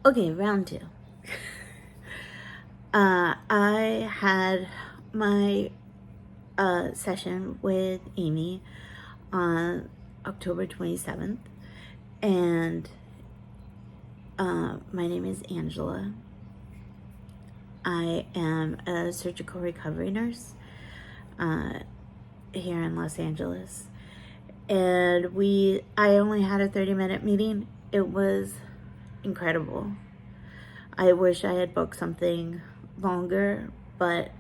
Okay, round two. I had my session with Amy on October 27th, and my name is Angela. I am a surgical recovery nurse here in Los Angeles, and I only had a 30-minute meeting. It was incredible. I wish I had booked something longer, but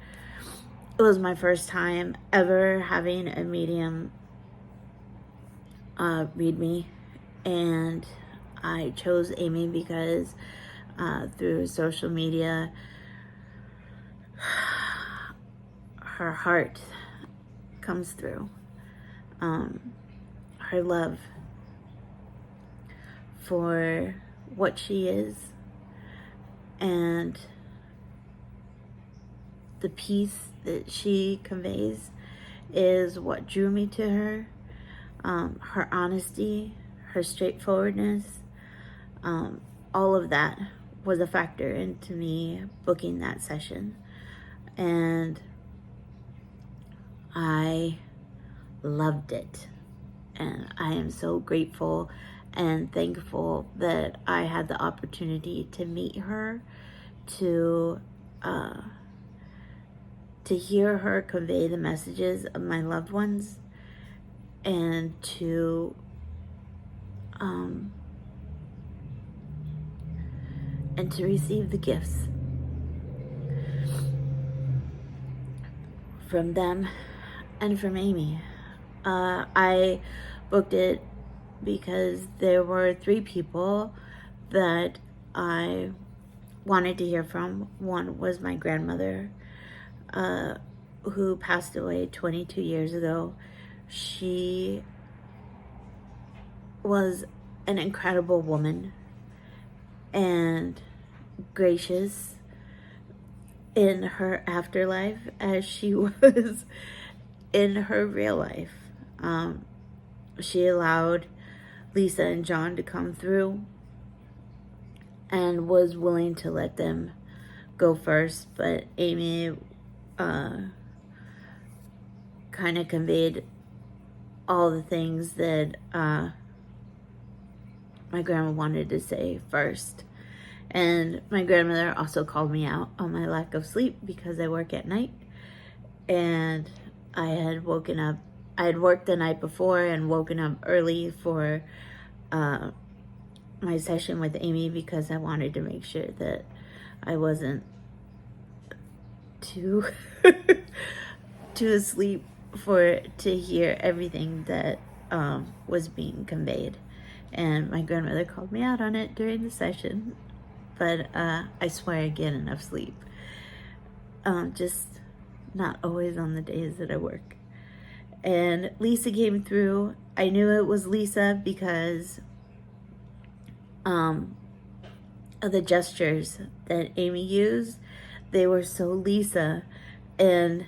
it was my first time ever having a medium read me, and I chose Amy because through social media, her heart comes through. Her love for what she is and the peace that she conveys is what drew me to her. Her honesty, her straightforwardness, all of that was a factor into me booking that session. And I loved it. And I am so grateful and thankful that I had the opportunity to meet her, to hear her convey the messages of my loved ones, and to receive the gifts from them and from Amy. I booked it because there were 3 people that I wanted to hear from. One was my grandmother, who passed away 22 years ago. She was an incredible woman and gracious in her afterlife as she was in her real life. She allowed Lisa and John to come through and was willing to let them go first, but Amy kind of conveyed all the things that my grandma wanted to say first. And my grandmother also called me out on my lack of sleep because I work at night, and I had worked the night before and woken up early for my session with Amy because I wanted to make sure that I wasn't too asleep to hear everything that was being conveyed. And my grandmother called me out on it during the session, but I swear I get enough sleep. Just not always on the days that I work. And Lisa came through. I knew it was Lisa because of the gestures that Amy used. They were so Lisa, and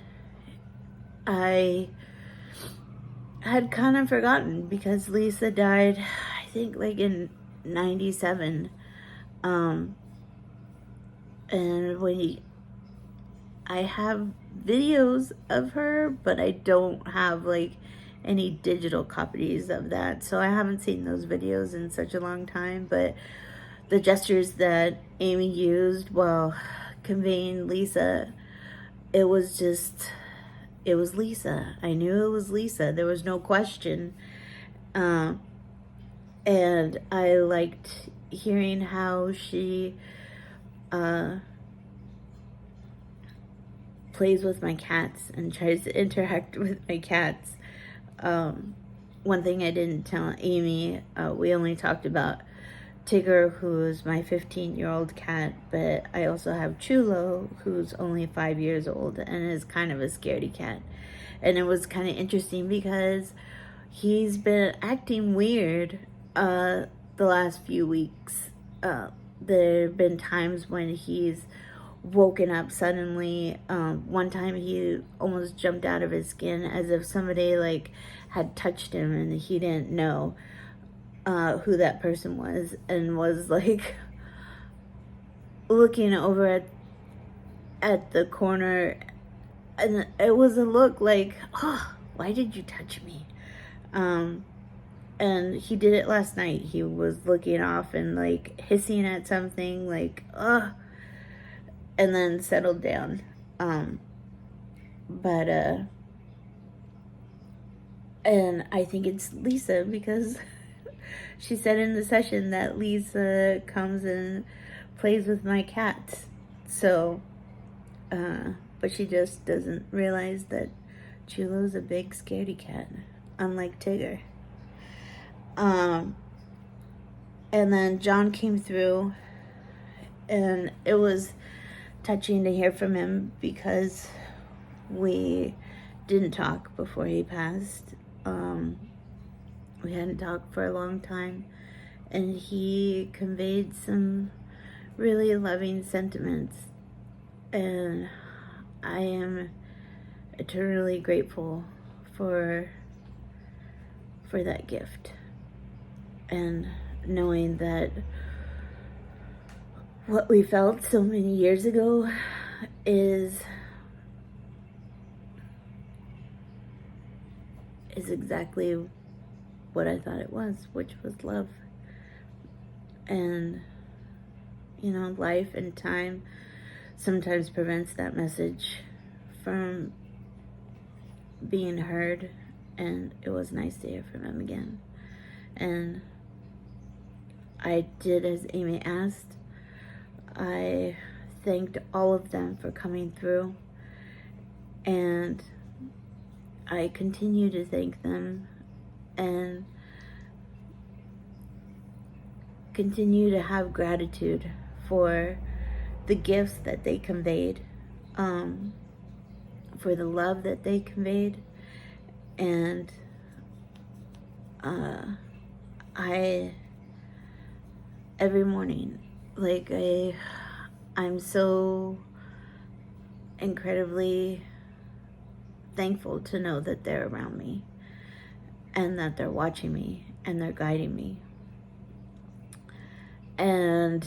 I had kind of forgotten because Lisa died, I think, like in 97. And I have videos of her, but I don't have like any digital copies of that, so I haven't seen those videos in such a long time. But the gestures that Amy used while conveying Lisa, it was Lisa. I knew it was Lisa. There was no question. And I liked hearing how she plays with my cats and tries to interact with my cats. One thing I didn't tell Amy, we only talked about Tigger, who's my 15-year-old cat, but I also have Chulo, who's only 5 years old and is kind of a scaredy cat. And it was kind of interesting because he's been acting weird the last few weeks. There have been times when he's woken up suddenly. One time he almost jumped out of his skin as if somebody like had touched him and he didn't know who that person was, and was like looking over at the corner, and it was a look like, oh, why did you touch me? And he did it last night. He was looking off and like hissing at something like, ugh, and then settled down. But and I think it's Lisa, because she said in the session that Lisa comes and plays with my cats. So, but she just doesn't realize that Chulo's a big scaredy cat, unlike Tigger. And then John came through, and it was touching to hear from him because we didn't talk before he passed. We hadn't talked for a long time, and he conveyed some really loving sentiments, and I am eternally grateful for that gift, and knowing that what we felt so many years ago is exactly what I thought it was, which was love. And, you know, life and time sometimes prevents that message from being heard, and it was nice to hear from him again. And I did as Amy asked. I thanked all of them for coming through, and I continue to thank them and continue to have gratitude for the gifts that they conveyed, for the love that they conveyed. And I, every morning, like I'm so incredibly thankful to know that they're around me, and that they're watching me, and they're guiding me. And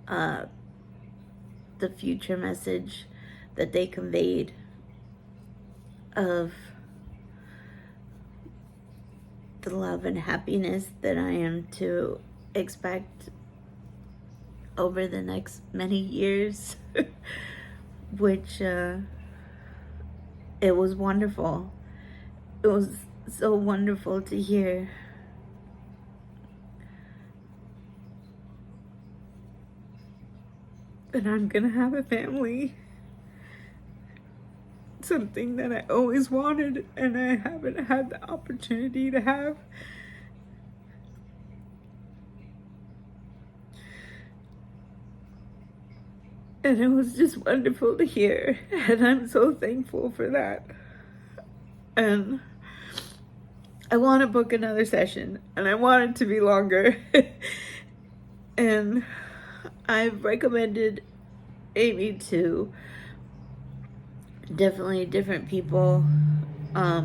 the future message that they conveyed of the love and happiness that I am to expect over the next many years, which it was wonderful. It was so wonderful to hear. That I'm gonna have a family. Something that I always wanted and I haven't had the opportunity to have. And it was just wonderful to hear, and I'm so thankful for that. And I want to book another session, and I want it to be longer. And I've recommended Amy to definitely different people. I've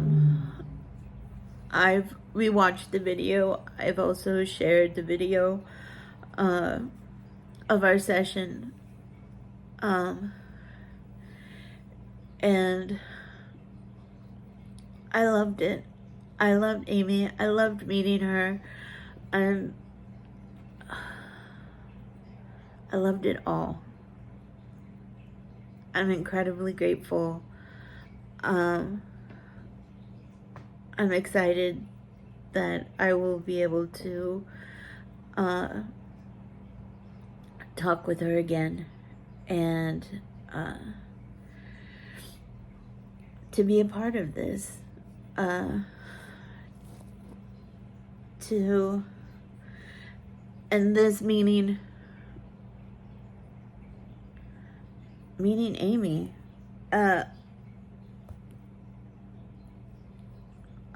rewatched the video. I've also shared the video of our session. And I loved it. I loved Amy. I loved meeting her. I loved it all. I'm incredibly grateful. I'm excited that I will be able to talk with her again, and to be a part of this, and this meaning Amy.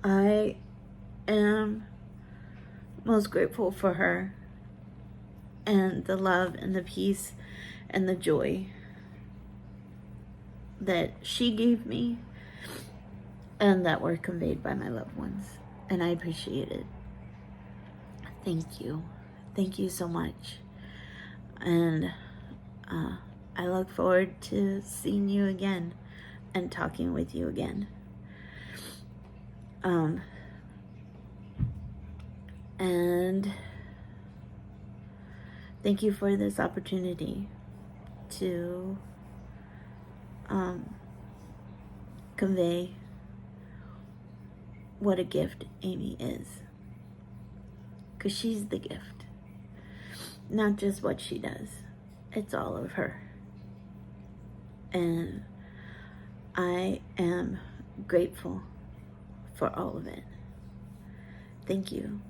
I am most grateful for her, and the love and the peace and the joy that she gave me, and that were conveyed by my loved ones. And I appreciate it. Thank you. Thank you so much. And I look forward to seeing you again and talking with you again. And thank you for this opportunity to convey what a gift Amy is. Because she's the gift. Not just what she does. It's all of her. And I am grateful for all of it. Thank you.